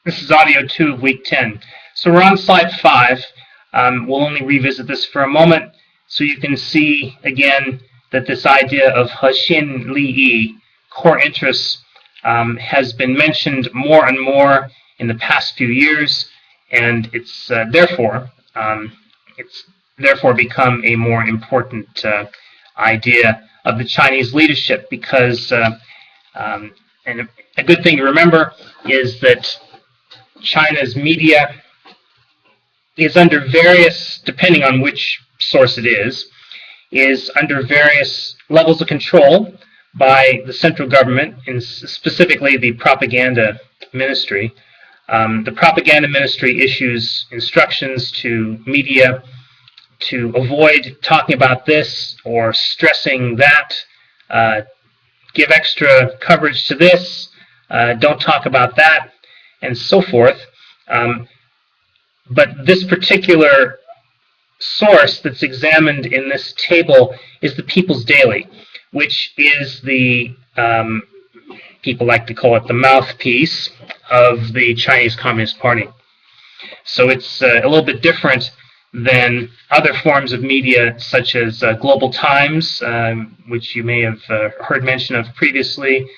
This is audio 2 of week 10. So we're on slide 5. We'll only revisit this for a moment so you can see again that this idea of Hexin Liyi, core interests, has been mentioned more and more in the past few years, and it's therefore become a more important idea of the Chinese leadership, because and a good thing to remember is that China's media is under various, depending on which source it is under various levels of control by the central government, and specifically the propaganda ministry. The propaganda ministry issues instructions to media to avoid talking about this or stressing that, give extra coverage to this, don't talk about that, and so forth. But this particular source that's examined in this table is the People's Daily, which is the, people like to call it the mouthpiece of the Chinese Communist Party. So it's a little bit different than other forms of media such as Global Times, which you may have heard mention of previously,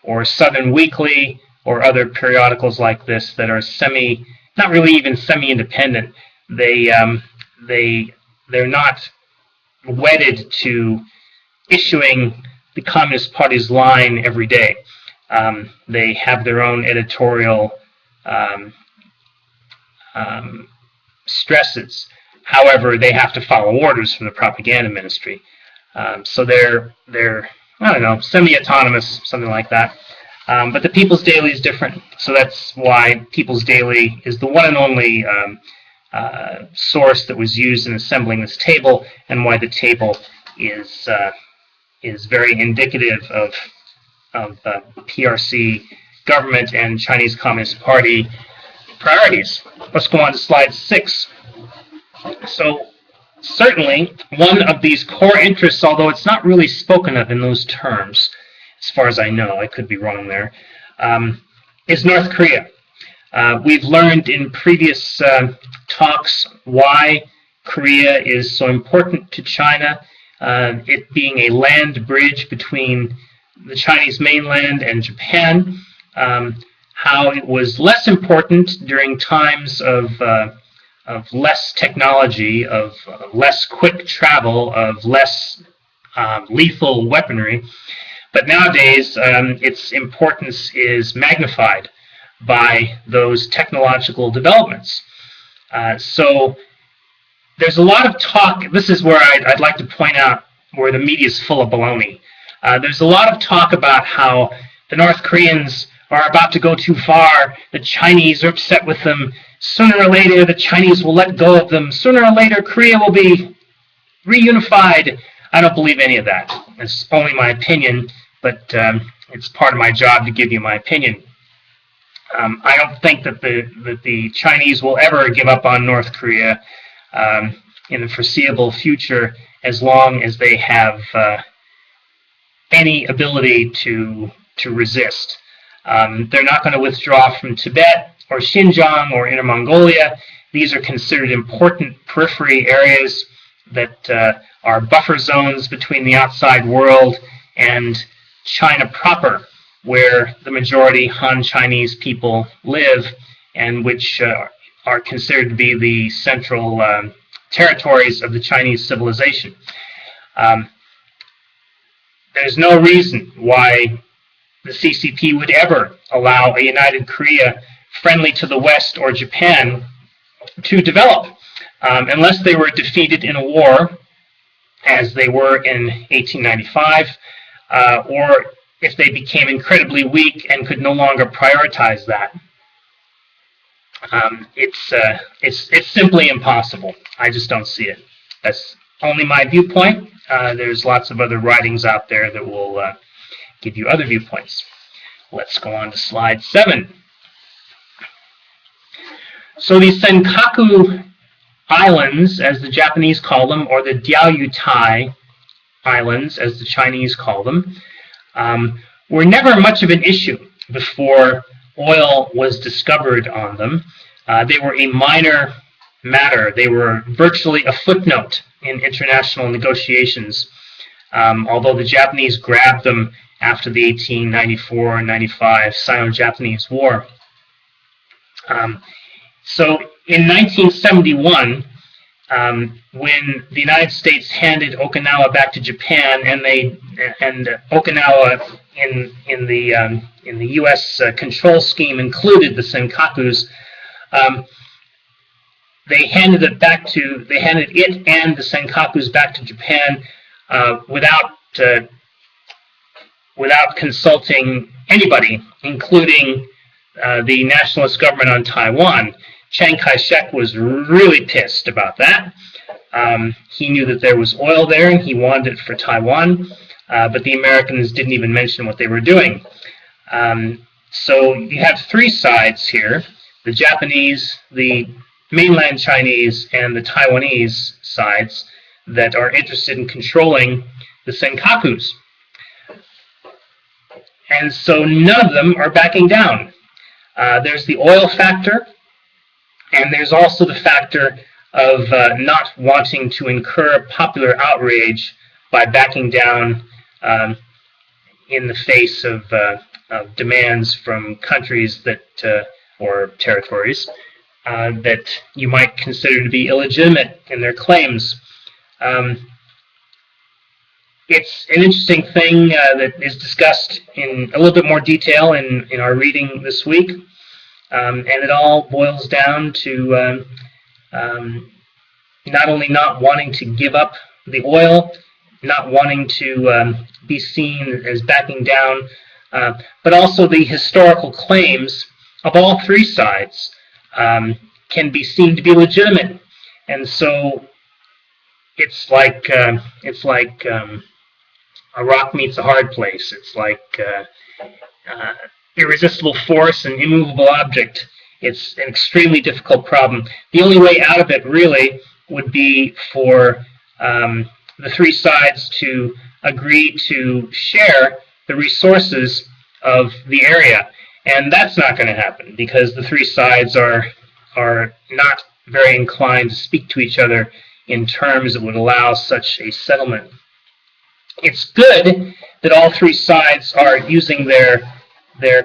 or Southern Weekly, or other periodicals like this that are not really even semi-independent. They're not wedded to issuing the Communist Party's line every day. They have their own editorial stresses. However, they have to follow orders from the propaganda ministry. So they're I don't know, semi-autonomous, something like that. But the People's Daily is different, so that's why People's Daily is the one and only source that was used in assembling this table, and why the table is very indicative of PRC government and Chinese Communist Party priorities. Let's go on to slide 6. So certainly one of these core interests, although it's not really spoken of in those terms, as far as I know, I could be wrong there, is North Korea. We've learned in previous talks why Korea is so important to China, it being a land bridge between the Chinese mainland and Japan, how it was less important during times of less technology, of less quick travel, of less lethal weaponry. But nowadays, its importance is magnified by those technological developments. So there's a lot of talk. This is where I'd like to point out where the media is full of baloney. There's a lot of talk about how the North Koreans are about to go too far. The Chinese are upset with them. Sooner or later, the Chinese will let go of them. Sooner or later, Korea will be reunified. I don't believe any of that. It's only my opinion, but it's part of my job to give you my opinion. I don't think that the Chinese will ever give up on North Korea in the foreseeable future, as long as they have any ability to resist. They're not going to withdraw from Tibet or Xinjiang or Inner Mongolia. These are considered important periphery areas that are buffer zones between the outside world and China proper, where the majority Han Chinese people live, and which are considered to be the central territories of the Chinese civilization. There's no reason why the CCP would ever allow a united Korea friendly to the West or Japan to develop, unless they were defeated in a war, as they were in 1895, or if they became incredibly weak and could no longer prioritize that. It's simply impossible. I just don't see it. That's only my viewpoint. There's lots of other writings out there that will give you other viewpoints. Let's go on to slide 7. So these Senkaku Islands, as the Japanese call them, or the Diaoyutai Islands, as the Chinese call them, were never much of an issue before oil was discovered on them. They were a minor matter. They were virtually a footnote in international negotiations, although the Japanese grabbed them after the 1894-95 Sino-Japanese War. So in 1971, when the United States handed Okinawa back to Japan, and Okinawa in the U.S. Control scheme included the Senkakus, they handed it and the Senkakus back to Japan without consulting anybody, including the nationalist government on Taiwan. Chiang Kai-shek was really pissed about that. He knew that there was oil there and he wanted it for Taiwan, but the Americans didn't even mention what they were doing. So you have three sides here: the Japanese, the mainland Chinese, and the Taiwanese sides that are interested in controlling the Senkakus. And so none of them are backing down. There's the oil factor, and there's also the factor of not wanting to incur popular outrage by backing down in the face of demands from countries that or territories that you might consider to be illegitimate in their claims. It's an interesting thing that is discussed in a little bit more detail in our reading this week, and it all boils down to not only not wanting to give up the oil, not wanting to be seen as backing down, but also the historical claims of all three sides can be seen to be legitimate. And so it's like a rock meets a hard place. It's like irresistible force and immovable object. It's an extremely difficult problem. The only way out of it really would be for the three sides to agree to share the resources of the area. And that's not going to happen because the three sides are not very inclined to speak to each other in terms that would allow such a settlement. It's good that all three sides are using their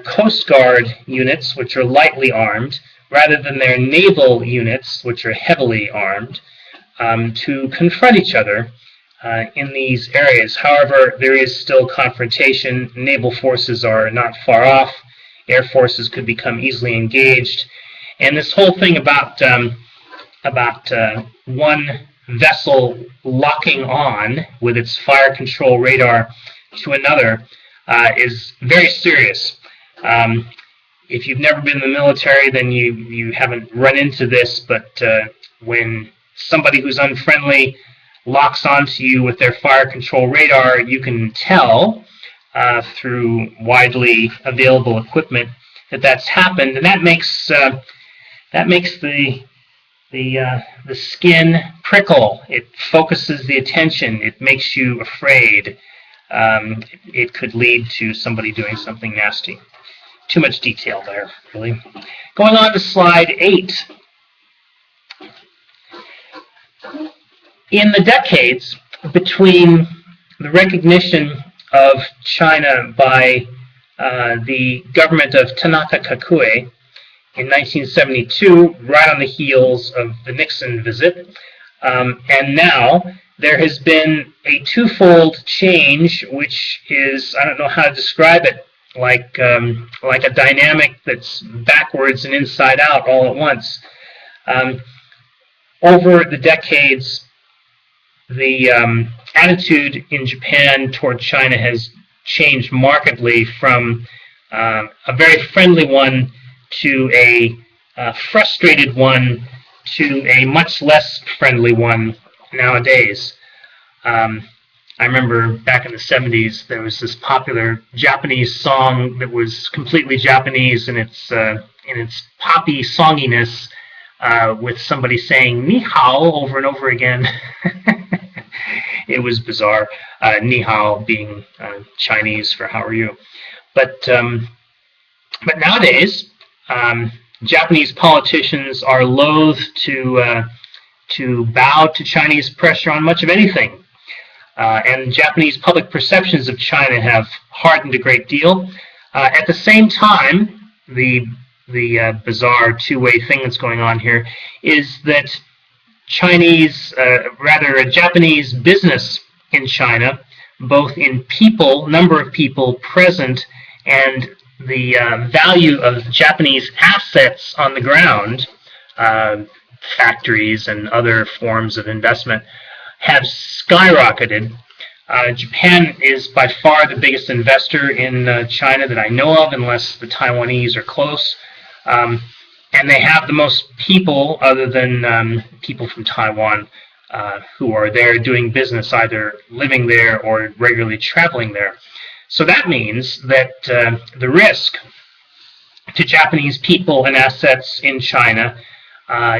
Coast Guard units, which are lightly armed, rather than their naval units, which are heavily armed, to confront each other in these areas. However, there is still confrontation. Naval forces are not far off. Air forces could become easily engaged. And this whole thing about one vessel locking on with its fire control radar to another is very serious. If you've never been in the military, then you haven't run into this, but when somebody who's unfriendly locks onto you with their fire control radar, you can tell through widely available equipment that that's happened, and that makes the skin prickle. It focuses the attention. It makes you afraid. It could lead to somebody doing something nasty. Too much detail there, really. Going on to slide 8. In the decades between the recognition of China by the government of Tanaka Kakue in 1972, right on the heels of the Nixon visit, and now there has been a twofold change, which is, I don't know how to describe it, like a dynamic that's backwards and inside out all at once. Over the decades, the attitude in Japan toward China has changed markedly from a very friendly one to a frustrated one to a much less friendly one nowadays. I remember back in the 70s there was this popular Japanese song that was completely Japanese in its poppy songiness, with somebody saying "ni hao" over and over again. It was bizarre. Ni hao being Chinese for "how are you?" But But nowadays, Japanese politicians are loath to bow to Chinese pressure on much of anything. And Japanese public perceptions of China have hardened a great deal. At the same time, the bizarre two-way thing that's going on here is that Japanese business in China, both in people, number of people present, and the value of Japanese assets on the ground, factories and other forms of investment, have skyrocketed. Japan is by far the biggest investor in China that I know of, unless the Taiwanese are close. And they have the most people, other than people from Taiwan, who are there doing business, either living there or regularly traveling there. So that means that the risk to Japanese people and assets in China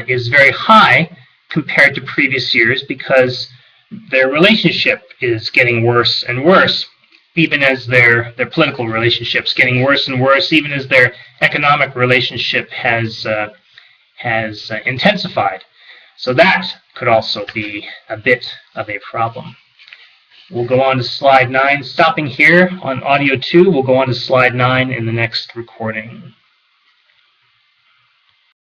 is very high compared to previous years, because their relationship is getting worse and worse, even as their political relationship's getting worse and worse, even as their economic relationship has intensified. So that could also be a bit of a problem. We'll go on to slide 9. Stopping here on audio 2, we'll go on to slide 9 in the next recording.